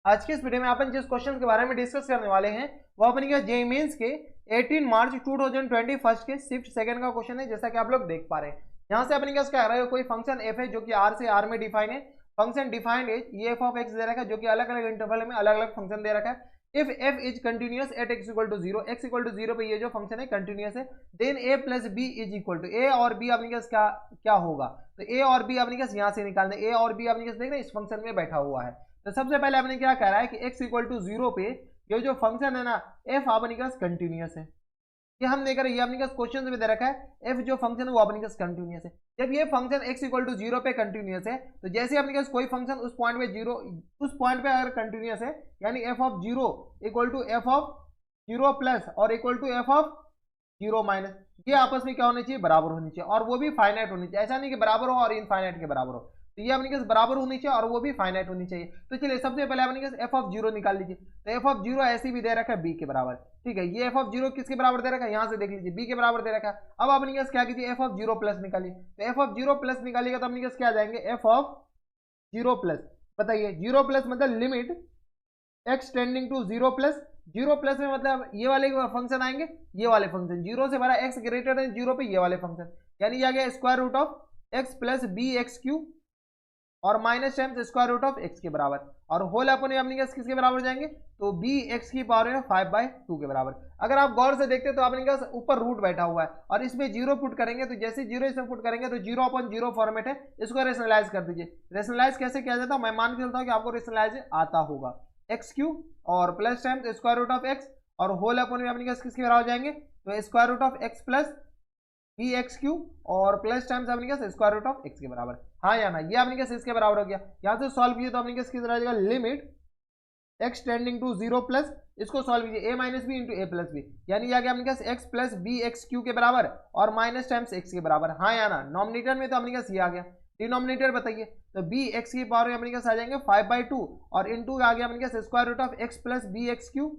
आज के इस वीडियो में अपन जिस क्वेश्चन के बारे में डिस्कस करने वाले हैं वो अपन क्या जेईई मेंस के 18 मार्च 2021 के शिफ्ट सेकंड का क्वेश्चन है, जैसा कि आप लोग देख पा रहे हैं। यहाँ से अपन क्या कह रहा है, कोई फंक्शन एफ है जो कि आर से आर में डिफाइन है। फंक्शन डिफाइंड है, ये एफ ऑफ एक्स दे रखा है जो कि अलग अलग इंटरवल में अलग अलग फंक्शन दे रखा है। If f is continuous at x equal to zero, x equal to zero पे ये जो फंक्शन है कंटिन्यूअस है, then a plus b is equal to a और बी अपने क्या क्या होगा। तो ए और बी अपने यहाँ से निकालना, ए और बी अपने देख रहे हैं इस फंक्शन में बैठा हुआ है। तो सबसे पहले आपने क्या कह रहा है कि x इक्वल टू जीरो पे ये जो फंक्शन है ना f अपने पास कंटिन्यूअस है। ये हम नहीं कर रहे, ये अपने पास क्वेश्चन में दे रखा है f जो फंक्शन है वो अपने पास कंटिन्यूअस है। जब ये function x equal to zero पे कंटिन्यूअस है तो जैसे अपने पास कोई फंक्शन उस पॉइंट पे जीरो, उस पॉइंट पे अगर कंटिन्यूअस है यानी f of zero equal to f of zero plus और equal to f of zero minus, ये आपस में क्या होनी चाहिए, बराबर होनी चाहिए, और वो भी फाइनाइट होनी चाहिए। ऐसा नहीं कि बराबर हो और इनफाइनाइट के बराबर हो। तो ये अपने पास बराबर होनी चाहिए और वो भी फाइनाइट होनी चाहिए। तो चलिए सबसे पहले अपने पास एफ ऑफ जीरो निकाल लीजिए। तो एफ ऑफ जीरो ऐसे भी दे रखा है बी के बराबर, ठीक है। ये एफ ऑफ जीरो किसके बराबर दे रखा है, यहाँ से देख लीजिए बी के बराबर दे रखा है। अब अपने पास क्या कीजिए, एफ ऑफ जीरो प्लस निकालिए। तो एफ ऑफ जीरो प्लस निकालिएगा तो अपने पास क्या आ जाएंगे, एफ ऑफ जीरो प्लस। बताइए जीरो प्लस मतलब limit x tending to zero plus, zero plus में मतलब ये वाले फंक्शन आएंगे, ये वाले फंक्शन जीरो से बड़ा एक्स ग्रेटर देन जीरो पे ये वाले फंक्शन, यानी ये आ गया square root of x plus b x q और minus times square root of x के बराबर, और होल अपन अपने किसके बराबर हो जाएंगे, तो बी एक्स की पावर में 5/2 के बराबर। अगर आप गौर से देखते तो अपने पास ऊपर रूट बैठा हुआ है और इसमें जीरो पुट करेंगे, तो जैसे जीरो इसमें पुट करेंगे तो जीरो अपन जीरो फॉर्मेट है, इसको रेशनलाइज कर दीजिए। रेशनलाइज कैसे किया जाता है, मैं मान के चलता हूँ कि आपको रेशनलाइज आता होगा। एक्स क्यू और plus times square root of x और होल अपन में अपने किसके बराबर हो जाएंगे, तो square root of x plus b x q और प्लस टाइम्स अपने क्या स्क्वायर रूट ऑफ एक्स के बराबर, हाँ या ना, ये अपने क्या इसके बराबर हो गया। यहाँ से सॉल्व कीजिए तो अपने किसकी तरह आ जाएगा, limit x tending to zero plus, इसको सॉल्व कीजिए a minus b into a plus b, यानी ये आ गया अपने क्या x plus b x q के बराबर और माइनस टाइम्स एक्स के बराबर, हाँ या ना। नॉमिनेटर में तो अपने क्या सी आ गया, डिनोमिनेटर बताइए, तो बी एक्स की पावर में अपने क्या आ जाएंगे 5/2 और इंटू आ गया अपने क्या square root of x plus b x q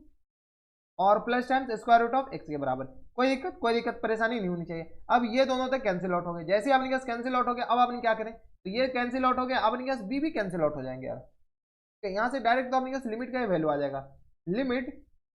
और plus times square root of x के बराबर। कोई दिक्कत परेशानी नहीं होनी चाहिए। अब ये दोनों तक कैंसिल आउट हो गए, जैसे अपने पास कैंसिल आउट हो गया अब अपन क्या करें, तो ये कैंसिल आउट हो गया, अब अपने पास बी भी कैंसिल आउट हो जाएंगे यार। यहाँ से डायरेक्ट तो अपने पास लिमिट का वैल्यू आ जाएगा, लिमिट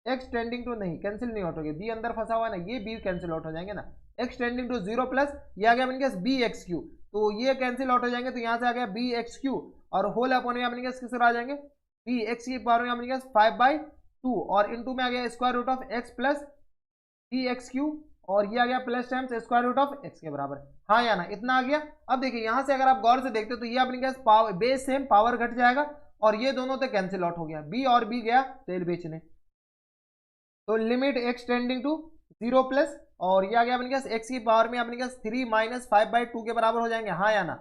एक्स टेंडिंग टू, नहीं कैंसिल नहीं आउट हो गया, बी अंदर फंसा हुआ है ना, ये बी कैंसिल आउट हो जाएंगे ना। X tending to zero plus ये आ गया अपने पास बी एक्स क्यू, तो ये कैंसिल आउट हो जाएंगे, तो यहाँ से आ गया बी एक्स क्यू और होल अपॉन में अपने पास किस तरह आ जाएंगे, बी एक्स की पावर में अपने पास 5/2 और इंटू में आ गया square root of x plus b x q और ये आ गया plus times square root of x के बराबर, हाँ या ना, इतना आ गया। अब देखिए यहाँ से अगर आप गौर से देखते हो तो ये अपने पास पावर बेस सेम पावर घट जाएगा और ये दोनों तो कैंसिल आउट हो गया, बी और बी गया तेल बेचने, तो limit x tending to zero plus और ये आ गया अपने पास एक्स की पावर में अपने पास 3 माइनस 5/2 के बराबर हो जाएंगे, हाँ या ना,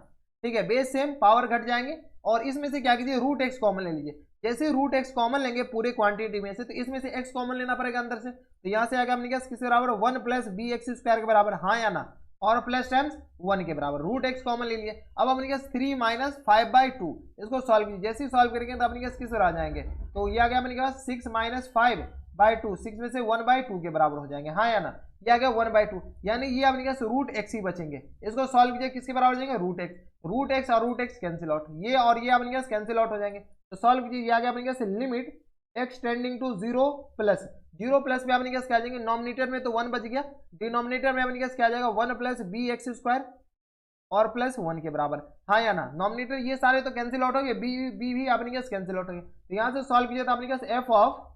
ठीक है। बेस सेम पावर घट जाएंगे और इसमें से क्या कीजिए रूट एक्स कॉमन ले लीजिए। जैसे रूट एक्स कॉमन लेंगे पूरे क्वांटिटी में से तो इसमें से एक्स कॉमन लेना पड़ेगा अंदर से, तो यहाँ से आ गया अपने पास किसके बराबर 1 प्लस बी एक्स स्क्वायर के बराबर, हाँ या ना, और प्लस टाइम्स 1 के बराबर, रूट एक्स कॉमन ले लिए। अब अपने पास 3 माइनस 5/2, इसको सॉल्व कीजिए, जैसे ही सॉल्व करेंगे तो अपने पास किस आ जाएंगे, तो ये आ गया अपने पास 6 माइनस 5/2, 6 में से 1/2 के बराबर हो जाएंगे, हाँ या ना, ये आ गया 1/2, यानी ये अपने पास रूट एक्स ही बचेंगे। इसको सॉल्व कीजिए किसके बराबर हो जाएंगे, रूट एक्स और रूट एक्स कैंसिल आउट, ये और ये अपने पास कैंसिल आउट हो जाएंगे। तो सॉल्व कीजिए, ये आ गया अपने पास limit x tending to zero plus, zero plus में अपने पास क्या आ जाएंगे, नॉमिनेटर में तो 1 बच गया, डिनोमिनेटर में अपने पास क्या आ जाएगा 1 प्लस बी एक्स स्क्वायर और प्लस 1 के बराबर, हाँ या ना। नॉमिनेटर ये सारे तो कैंसिल आउट हो गए, बी भी अपने पास कैंसिल आउट हो गए, तो यहाँ से सॉल्व कीजिए तो अपने पास एफ ऑफ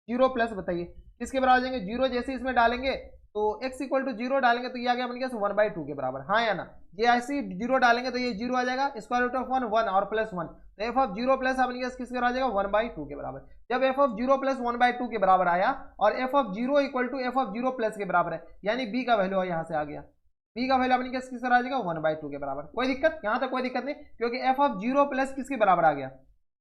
जीरो प्लस बताइए किसके बराबर जाएंगे, जीरो जैसे इसमें डालेंगे तो x इक्वल टू जीरो डालेंगे तो ये आ गया अपने पास 1/2 के बराबर, हाँ या ना। ये ऐसे ही जीरो डालेंगे तो ये जीरो आ जाएगा, स्क्वायर रूट ऑफ 1 1 और प्लस 1, तो एफ ऑफ जीरो प्लस अपने पास किसके बराबर आ जाएगा 1/2 के बराबर। जब एफ ऑफ जीरो प्लस 1/2 के बराबर आया और f of zero equal to f of zero plus के बराबर है, यानी बी का वैल्यू यहाँ से आ गया, बी का वैल्यू अपने किसके आ जाएगा 1/2 के बराबर। कोई दिक्कत, यहाँ तक कोई दिक्कत नहीं, क्योंकि एफ ऑफ जीरो प्लस किसके बराबर आ गया,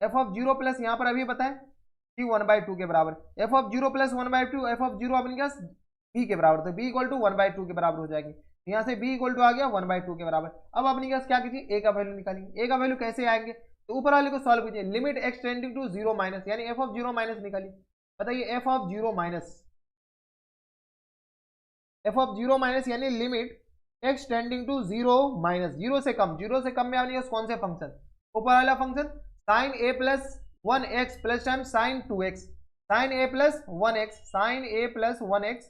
एफ ऑफ जीरो प्लस यहाँ पर अभी बताएं कि 1/2 के बराबर, F of zero plus 1/2, F of zero अपने पास बी के बराबर, तो बी इक्वल टू 1/2 के बराबर हो जाएगी, यहाँ से बी इक्वल टू आ गया 1/2 के बराबर। अब अपने पास क्या कीजिए, ए का वैल्यू निकालिए, ए का वैल्यू कैसे आएंगे, तो ऊपर वाले को सॉल्व कीजिए, limit x tending to zero minus, यानी एफ ऑफ जीरो माइनस निकालिए। बताइए f of zero minus, f of zero minus यानी limit x tending to zero minus, zero से कम में अपने पास कौन से फंक्शन, ऊपर वाला function sine a plus 1x plus time sine 2x, sine a plus 1x, sine a plus 1x,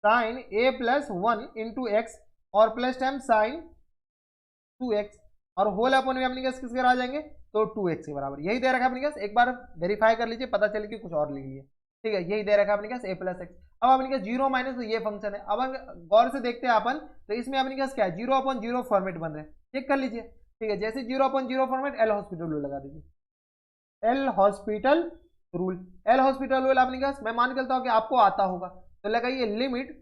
sine a plus 1 into x और प्लस टाइम साइन 2x और होल अपन में अपने पास किसके आ जाएंगे तो 2x के बराबर। यही दे रखा है अपने पास, एक बार वेरीफाई कर लीजिए, पता चले कि कुछ और लिख लिए। ठीक है, यही दे रखा है अपने पास a प्लस एक्स। अब अपने पास जीरो माइनस, तो ये फंक्शन है। अब गौर से देखते हैं अपन, तो इसमें अपने पास क्या है, 0/0 फॉर्मेट बन रहे हैं, चेक कर लीजिए। ठीक है, जैसे 0/0 फॉर्मेट, एल हॉस्पिटल रूल लगा दीजिए, L hospital rule. L hospital rule अपने पास मैं मान के चलता हूँ कि आपको आता होगा, तो लगाइए limit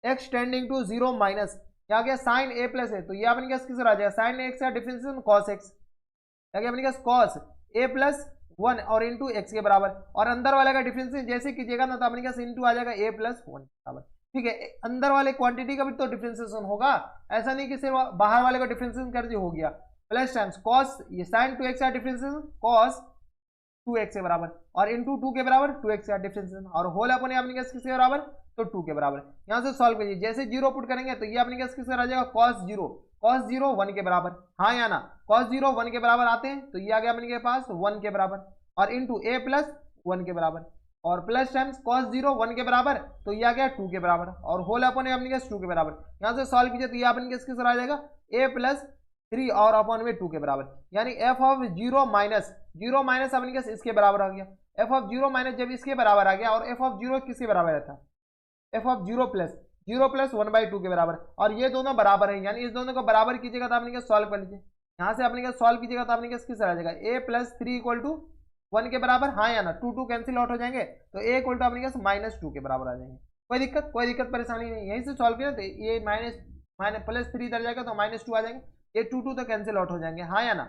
x tending to 0 minus, क्या गया साइन a प्लस है, तो ये अपने पास किस आ जाएगा, साइन x का डिफरेंशिएशन cos x, क्या गया अपने पास cos a प्लस 1 और इंटू एक्स के बराबर, और अंदर वाले का डिफरेंशिएशन जैसे कीजिएगा ना, तो अपने पास इंटू आ जाएगा a प्लस 1 बराबर। ठीक है, अंदर वाले क्वांटिटी का भी तो डिफरेंशिएशन होगा, ऐसा नहीं कि सिर्फ बाहर वाले का डिफरेंशिएशन कर दिया हो गया। प्लस टाइम्स cos, ये साइन 2x का डिफरेंशिएशन cos 2x के बराबर और इंटू 2 के बराबर 2x का डिफरेंशिएशन, और होल अपने अपने पास किसके बराबर, तो 2 के बराबर। यहाँ से सॉल्व कीजिए, जैसे 0 पुट करेंगे तो ये अपने पास किसका आ जाएगा, cos 0 1 के बराबर, हाँ या ना, cos 0 1 के बराबर आते हैं, तो ये आ गया अपने के पास 1 के बराबर और इंटू a प्लस 1 के बराबर और प्लस टाइम्स cos 0 1 के बराबर, तो ये आ गया 2 के बराबर और होल अपने अपने पास 2 के बराबर। यहाँ से सॉल्व कीजिए तो ये अपने पास किसका आ जाएगा, a प्लस 3 और अपॉन में 2 के बराबर, यानी f ऑफ 0 माइनस अपने पास इसके बराबर आ गया। f ऑफ 0 माइनस जब इसके बराबर आ गया, और f ऑफ 0 किसके बराबर रहता है, f ऑफ 0 प्लस 1/2 के बराबर, और ये दोनों बराबर हैं, यानी इस दोनों को बराबर कीजिएगा तो आपने क्या सॉल्व कर लीजिए। यहाँ से आपने क्या सॉल्व कीजिएगा तो आपने क्या किस आ जाएगा, a प्लस 3 इक्वल टू 1 के बराबर, हाँ या ना, 2 कैंसिल आउट हो जाएंगे, तो a इक्वल टू आपने माइनस 2 के बराबर आ जाएंगे। कोई दिक्कत परेशानी नहीं, यहीं से सॉल्व किया तो ये माइनस प्लस 3 इधर जाएगा तो -2 आ जाएंगे, ये 2 तो कैंसिल आउट हो जाएंगे, हाँ या ना।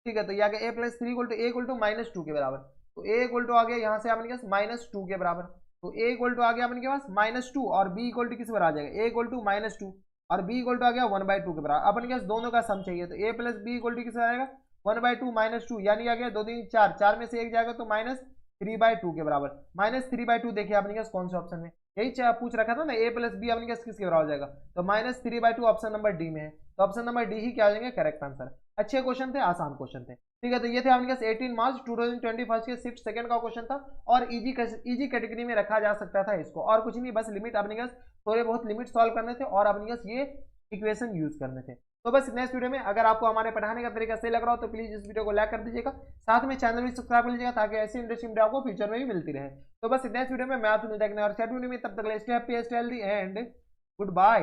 ठीक है, तो ये आ गया a प्लस 3 इक्वल टू -2 के बराबर, तो a इक्वल टू आ गया यहाँ से आपने -2 के बराबर, तो a इक्वल टू आ गया अपने के पास -2 और b इक्वल टू किस बराबर आ जाएगा, a इक्वल टू -2 और b इक्वल टू आ गया 1/2 के बराबर। अपने के पास दोनों का सम चाहिए, तो a plus b equal to किस आ जाएगा 1/2 -2, यानी आ गया 2 3 4, 4 में से एक जाएगा तो -3/2 के बराबर। -3/2 देखिए अपने के पास कौन सा ऑप्शन में, यही पूछ रखा था ना, a प्लस b अपने के पास किसके बराबर हो जाएगा, तो -3/2 ऑप्शन नंबर डी में है, तो ऑप्शन नंबर डी ही क्या हो जाएंगे करेक्ट आंसर। अच्छे क्वेश्चन थे, आसान क्वेश्चन थे। ठीक है, तो ये थे आपके पास 18 मार्च 2021 के शिफ्ट सेकंड का क्वेश्चन था, और इजी कैटेगरी में रखा जा सकता था इसको, और कुछ नहीं, बस लिमिट अपने पास थोड़े बहुत लिमिट सॉल्व करने थे और अपने पास ये इक्वेशन यूज करने थे। तो बस नेक्स्ट वीडियो में अगर आपको हमारे पढ़ाने का तरीका सही लग रहा हो तो प्लीज इस वीडियो को लाइक कर दीजिएगा, साथ में चैनल भी सब्सक्राइब कर लीजिएगा ताकि ऐसी इंटरेस्टिंग वीडियो आपको फ्यूचर में भी मिलती रहे। तो बस नेक्स्ट वीडियो में मैं आपसे मिलता है, तब तक stay happy, stay healthy and good bye.